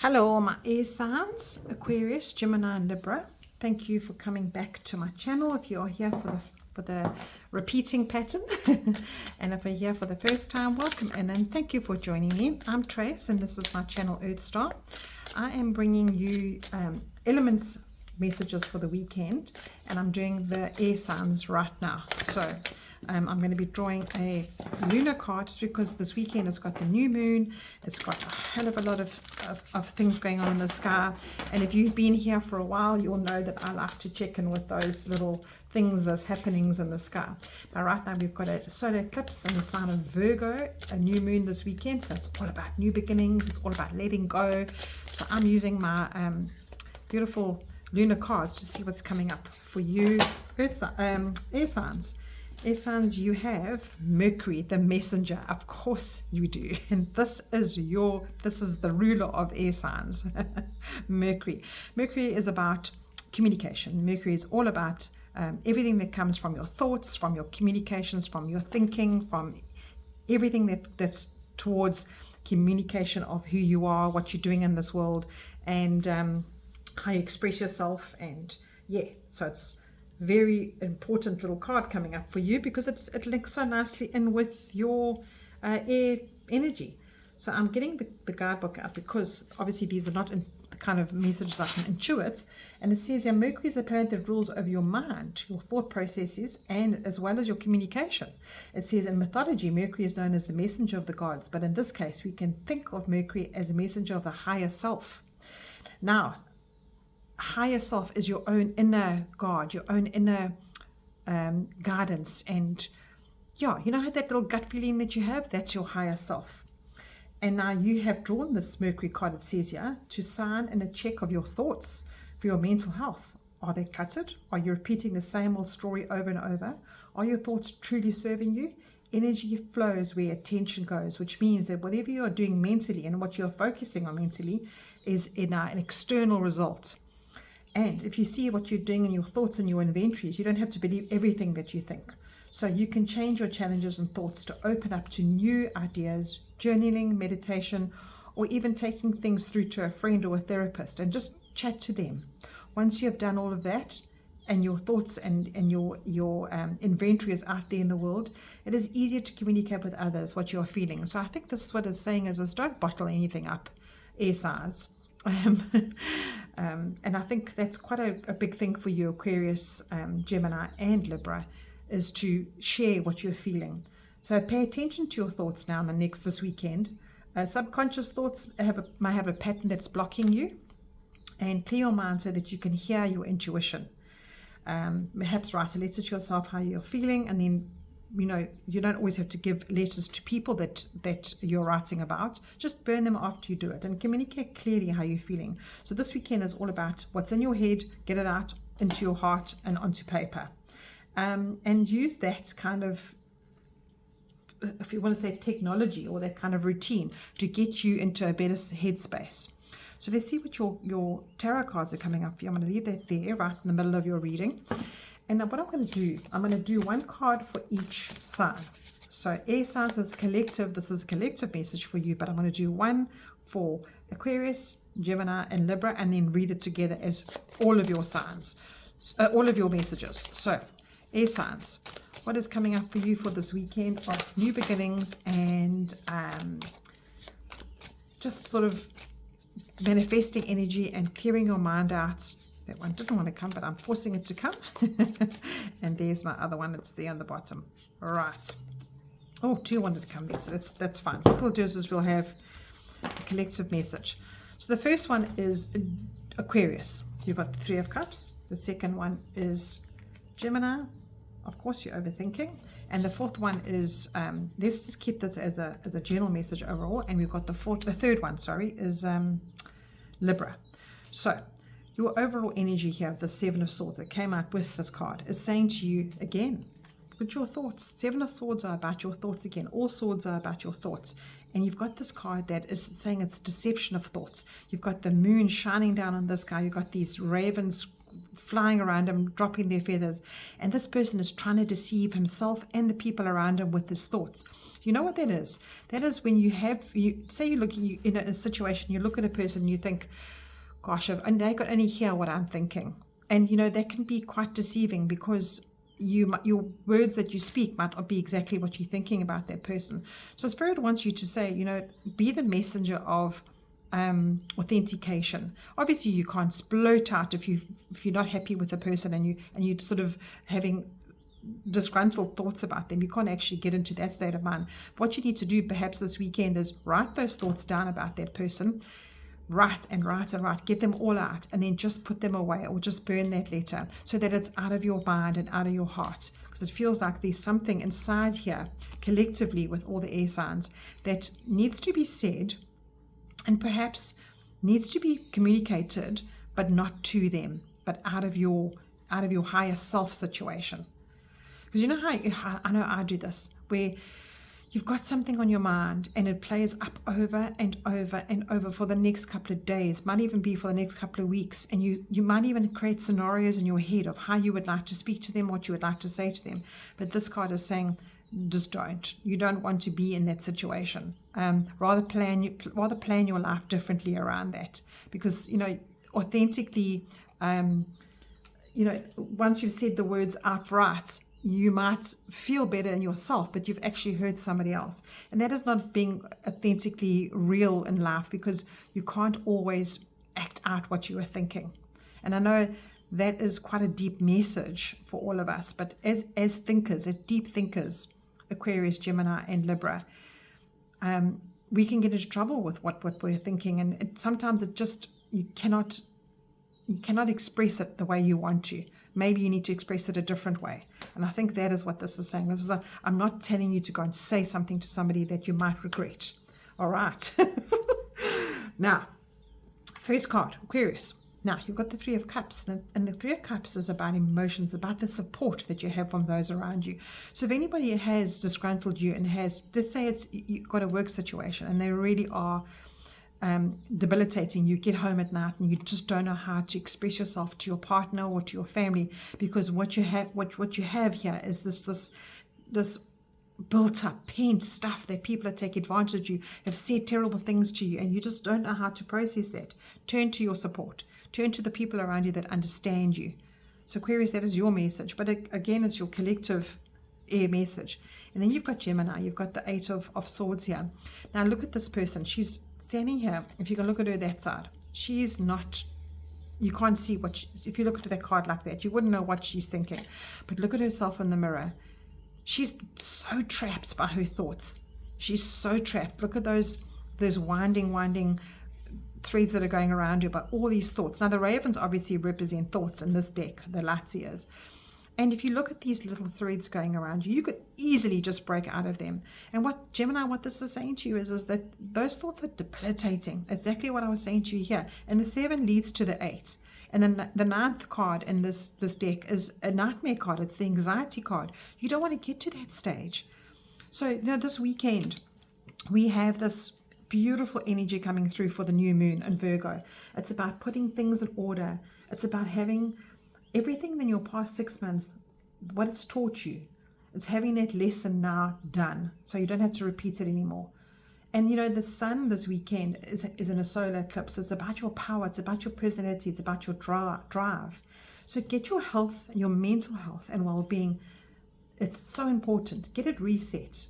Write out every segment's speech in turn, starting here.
Hello, my air signs, Aquarius, Gemini, and Libra. Thank you for coming back to my channel. If you are here for the repeating pattern, and if you're here for the first time, welcome in and thank you for joining me. I'm Trace, and this is my channel Earth Star. I am bringing you elements messages for the weekend, and I'm doing the air signs right now. So I'm going to be drawing a lunar card just because this weekend has got the new moon. It's got a hell of a lot of things going on in the sky, and if you've been here for a while, you'll know that I like to check in with those little things, those happenings in the sky. Now right now we've got a solar eclipse in the sign of Virgo, a new moon this weekend, so it's all about new beginnings, it's all about letting go. So I'm using my beautiful lunar cards to see what's coming up for you. Air signs. Air signs, you have Mercury, the messenger. Of course you do. And this is the ruler of air signs. Mercury. Mercury is about communication. Mercury is all about everything that comes from your thoughts, from your communications, from your thinking, from everything that's towards communication of who you are, what you're doing in this world, and how you express yourself. And yeah, so it's very important little card coming up for you because it links so nicely in with your air energy. So I'm getting the guidebook out because obviously these are not in the kind of messages I can intuit, and it says here Mercury is the planet that rules over your mind, your thought processes, and as well as your communication. It says in mythology Mercury is known as the messenger of the gods, but in this case we can think of Mercury as a messenger of the higher self. Now, higher self is your own inner God, your own inner guidance, and yeah, you know how that little gut feeling that you have, that's your higher self. And now you have drawn this Mercury card, it says here, to sign in a check of your thoughts for your mental health. Are they cluttered? Are you repeating the same old story over and over? Are your thoughts truly serving you? Energy flows where attention goes, which means that whatever you are doing mentally and what you're focusing on mentally is in an external result. And if you see what you're doing in your thoughts and your inventories, you don't have to believe everything that you think. So you can change your challenges and thoughts to open up to new ideas, journaling, meditation, or even taking things through to a friend or a therapist and just chat to them. Once you have done all of that and your thoughts and your inventory is out there in the world, it is easier to communicate with others what you're feeling. So I think this is what it's saying is don't bottle anything up, air size. And I think that's quite a big thing for you, Aquarius, Gemini, and Libra, is to share what you're feeling. So pay attention to your thoughts now this weekend. Subconscious thoughts might have a pattern that's blocking you, and clear your mind so that you can hear your intuition. Perhaps write a letter to yourself how you're feeling, and then you don't always have to give letters to people that you're writing about. Just burn them after you do it and communicate clearly how you're feeling. So this weekend is all about what's in your head, get it out into your heart and onto paper. And use that kind of, if you want to say technology or that kind of routine to get you into a better headspace. So let's see what your tarot cards are coming up for you. I'm going to leave that there right in the middle of your reading. And now what I'm going to do one card for each sign. So air signs is collective. This is a collective message for you, but I'm going to do one for Aquarius, Gemini, and Libra, and then read it together as all of your signs, all of your messages. So air signs, what is coming up for you for this weekend of new beginnings and just sort of manifesting energy and clearing your mind out. That one didn't want to come, but I'm forcing it to come. And there's my other one. It's there on the bottom. All right. Oh, two wanted to come there, so that's fine. What we'll do is we'll have a collective message. So the first one is Aquarius. You've got the Three of Cups. The second one is Gemini. Of course, you're overthinking. And the fourth one is, let's just keep this as a general message overall. And we've got the third one, is Libra. So your overall energy here, the Seven of Swords that came out with this card, is saying to you again, put your thoughts. Seven of Swords are about your thoughts again. All swords are about your thoughts. And you've got this card that is saying it's deception of thoughts. You've got the moon shining down on this guy. You've got these ravens flying around him, dropping their feathers. And this person is trying to deceive himself and the people around him with his thoughts. You know what that is? That is when you say you're looking in a situation, you look at a person and you think, gosh, and they could only hear what I'm thinking. And, that can be quite deceiving because your words that you speak might not be exactly what you're thinking about that person. So Spirit wants you to say, be the messenger of authentication. Obviously, you can't splurt out if you're not happy with the person and you're sort of having disgruntled thoughts about them. You can't actually get into that state of mind. What you need to do perhaps this weekend is write those thoughts down about that person. Write and write and write, get them all out, and then just put them away or just burn that letter so that it's out of your mind and out of your heart, because it feels like there's something inside here collectively with all the air signs that needs to be said and perhaps needs to be communicated, but not to them, but out of your higher self situation. Because how I know I do this, where you've got something on your mind and it plays up over and over and over for the next couple of days, might even be for the next couple of weeks. And you might even create scenarios in your head of how you would like to speak to them, what you would like to say to them. But this card is saying, just don't. You don't want to be in that situation. Rather plan your life differently around that. Because, authentically, once you've said the words outright, you might feel better in yourself, but you've actually hurt somebody else. And that is not being authentically real in life, because you can't always act out what you are thinking. And I know that is quite a deep message for all of us, but as thinkers, as deep thinkers, Aquarius, Gemini, and Libra, we can get into trouble with what we're thinking. And sometimes you cannot express it the way you want to. Maybe you need to express it a different way. And I think that is what this is saying. This is I'm not telling you to go and say something to somebody that you might regret. All right. Now, first card, Aquarius. Now, you've got the Three of Cups. And the Three of Cups is about emotions, about the support that you have from those around you. So if anybody has disgruntled you and let's say you've got a work situation and they really are debilitating, you get home at night and you just don't know how to express yourself to your partner or to your family, because what you have here is this built up pent stuff that people are taking advantage of you, have said terrible things to you, and you just don't know how to process that. Turn to your support, turn to the people around you that understand you. So Aquarius, that is your message, but again, it's your collective air message. And then you've got Gemini, you've got the Eight of Swords here. Now look at this person. She's standing here. If you can look at her that side, she is not, you can't see if you look at that card like that, you wouldn't know what she's thinking. But look at herself in the mirror. She's so trapped by her thoughts. She's so trapped. Look at those winding threads that are going around her by all these thoughts. Now the ravens obviously represent thoughts in this deck, the Lightseers. And if you look at these little threads going around you, you could easily just break out of them. And what this is saying to you is that those thoughts are debilitating. Exactly what I was saying to you here. And the 7 leads to the 8. And then the 9th card in this deck is a nightmare card. It's the anxiety card. You don't want to get to that stage. So this weekend, we have this beautiful energy coming through for the new moon in Virgo. It's about putting things in order. It's about having everything in your past 6 months, what it's taught you. It's having that lesson now done, so you don't have to repeat it anymore. And the sun this weekend is in a solar eclipse. It's about your power, it's about your personality, it's about your drive. So get your health, your mental health and well-being. It's so important. Get it reset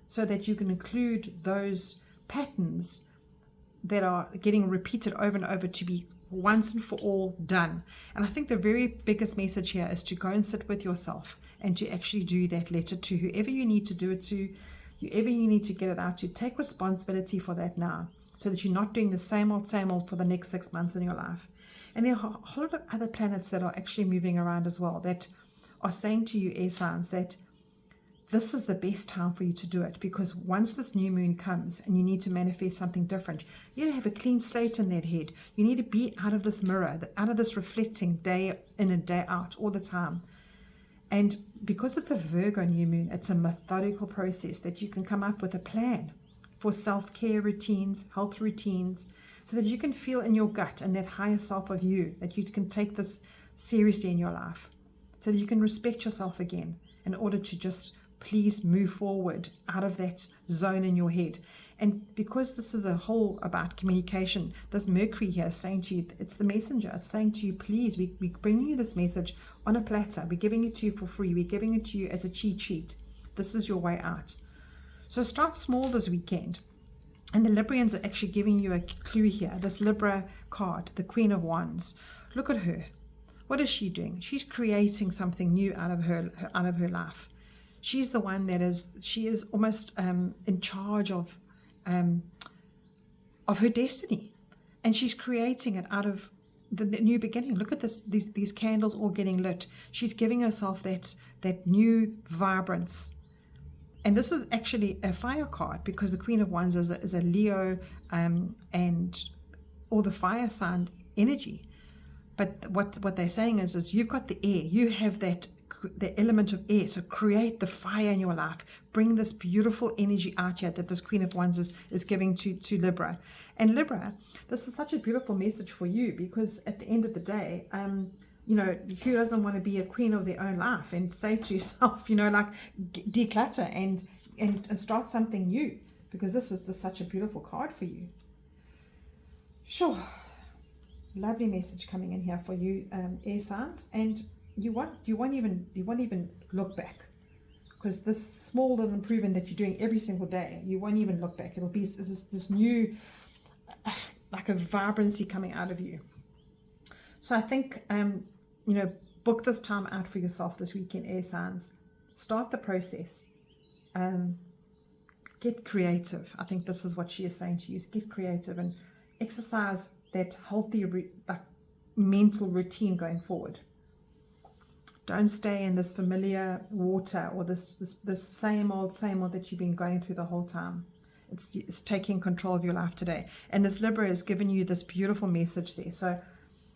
so that you can include those patterns that are getting repeated over and over to be once and for all done. And I think the very biggest message here is to go and sit with yourself and to actually do that letter to whoever you need to do it to, whoever you need to get it out to. Take responsibility for that now, so that you're not doing the same old for the next 6 months in your life. And there are a whole lot of other planets that are actually moving around as well, that are saying to you, air signs, that this is the best time for you to do it, because once this new moon comes and you need to manifest something different, you need to have a clean slate in that head. You need to be out of this mirror, out of this reflecting day in and day out all the time. And because it's a Virgo new moon, it's a methodical process that you can come up with a plan for self-care routines, health routines, so that you can feel in your gut and that higher self of you that you can take this seriously in your life, so that you can respect yourself again in order to just please move forward out of that zone in your head. And because this is a whole about communication, this Mercury here is saying to you, it's the messenger. It's saying to you, please, we bring you this message on a platter. We're giving it to you for free. We're giving it to you as a cheat sheet. This is your way out. So start small this weekend. And the Librians are actually giving you a clue here. This Libra card, the Queen of Wands. Look at her. What is she doing? She's creating something new out of her life. She's the one she is almost in charge of her destiny, and she's creating it out of the new beginning. Look at this; these candles all getting lit. She's giving herself that new vibrance. And this is actually a fire card, because the Queen of Wands is a Leo or the fire sign energy. But what they're saying is you've got the air, you have the element of air, so create the fire in your life. Bring this beautiful energy out here that this Queen of Wands is giving to Libra. And Libra, this is such a beautiful message for you, because at the end of the day, who doesn't want to be a queen of their own life and say to yourself, declutter and start something new, because this is just such a beautiful card for you. Sure. Lovely message coming in here for you, air signs, and you won't even look back, because this small little improvement that you're doing every single day, you won't even look back. It'll be this new, like a vibrancy coming out of you. So I think book this time out for yourself this weekend, air signs. Start the process. Get creative. I think this is what she is saying to you: is get creative and exercise that healthy mental routine going forward. Don't stay in this familiar water or this same old that you've been going through the whole time. It's taking control of your life today. And this Libra has given you this beautiful message there. So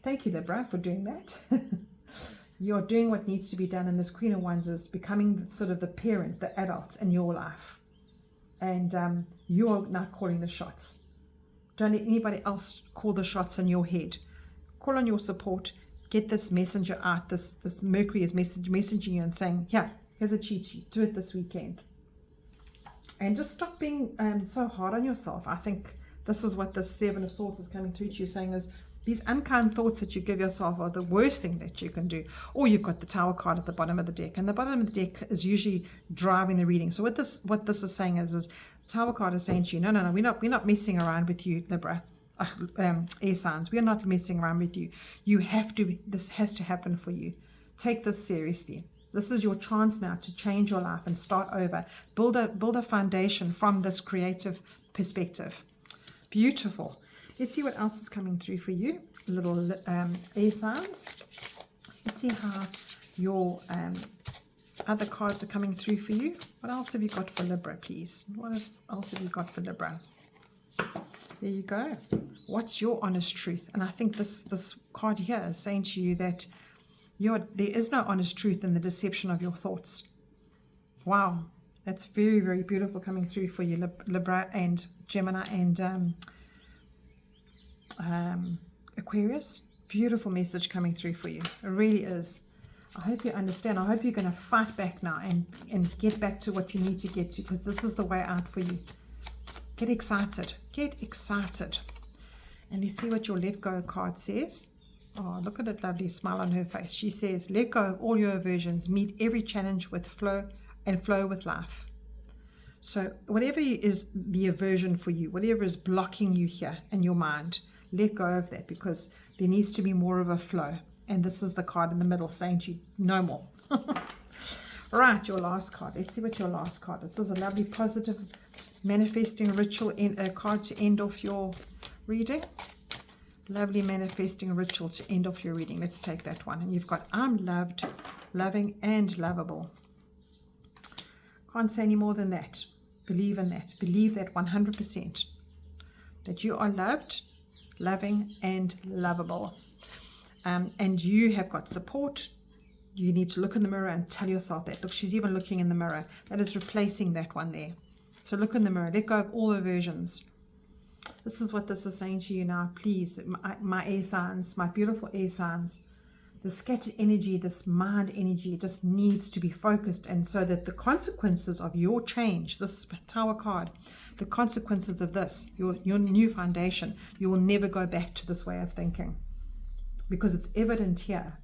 thank you, Libra, for doing that. You're doing what needs to be done, and this Queen of Wands is becoming sort of the parent, the adult in your life. And you're now calling the shots. Don't let anybody else call the shots in your head. Call on your support. Get this messenger out. This Mercury is messaging you and saying, here's a cheat sheet. Do it this weekend. And just stop being so hard on yourself. I think this is what the Seven of Swords is coming through to you, saying is these unkind thoughts that you give yourself are the worst thing that you can do. Or you've got the Tower card at the bottom of the deck. And the bottom of the deck is usually driving the reading. So what this is saying is Tower card is saying to you, no, we're not messing around with you, Libra, air signs. We are not messing around with you. This has to happen for you. Take this seriously. This is your chance now to change your life and start over. Build a foundation from this creative perspective. Beautiful. Let's see what else is coming through for you, little air signs. Let's see how your other cards are coming through for you. What else have you got for Libra, please? What else have you got for Libra? There you go. What's your honest truth? And I think this card here is saying to you that there is no honest truth in the deception of your thoughts. Wow. That's very, very beautiful coming through for you, Libra and Gemini and Aquarius. Beautiful message coming through for you. It really is. I hope you understand. I hope you're going to fight back now and get back to what you need to get to, because this is the way out for you. Get excited. Get excited. And let's see what your let go card says. Oh, look at that lovely smile on her face. She says, let go of all your aversions. Meet every challenge with flow and flow with life. So whatever is the aversion for you, whatever is blocking you here in your mind, let go of that, because there needs to be more of a flow. And this is the card in the middle saying to you, no more. Right, your last card. Let's see what your last card is. This is a lovely positive manifesting ritual card to end off your reading. Lovely manifesting ritual to end off your reading. Let's take that one. And you've got, I'm loved, loving, and lovable. Can't say any more than that. Believe in that. Believe that 100%. That you are loved, loving, and lovable. And you have got support. You need to look in the mirror and tell yourself that. Look, she's even looking in the mirror. That is replacing that one there. So look in the mirror. Let go of all aversions. This is what this is saying to you now. Please, my air signs, my beautiful air signs, the scattered energy, this mind energy just needs to be focused, and so that the consequences of your change, this Tower card, the consequences of this, your new foundation, you will never go back to this way of thinking, because it's evident here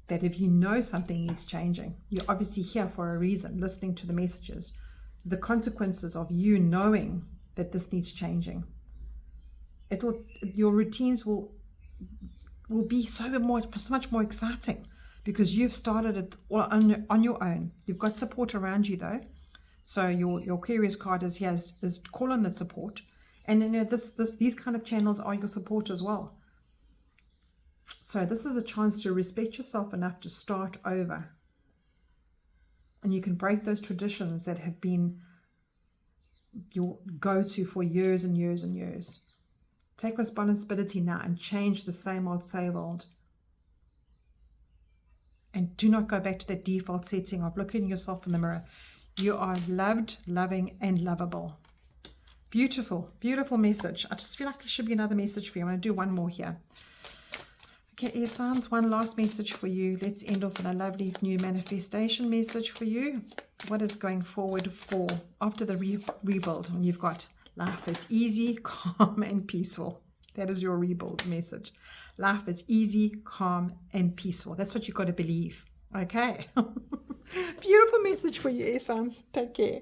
that if you know something needs changing, you're obviously here for a reason, listening to the messages. The consequences of you knowing that this needs changing, your routines will be so much more exciting, because you've started it all on your own. You've got support around you though. So your Aquarius card is here, is call on the support, and you know these kind of channels are your support as well. So this is a chance to respect yourself enough to start over, and you can break those traditions that have been your go-to for years and years and years. Take responsibility now and change the same old. And do not go back to that default setting of looking yourself in the mirror. You are loved, loving, and lovable. Beautiful, beautiful message. I just feel like there should be another message for you. I'm going to do one more here. Okay, air signs, one last message for you. Let's end off with a lovely new manifestation message for you. What is going forward for after the rebuild? When you've got life is easy, calm, and peaceful. That is your rebuild message. Life is easy, calm, and peaceful. That's what you've got to believe. Okay. Beautiful message for you, air signs. Take care.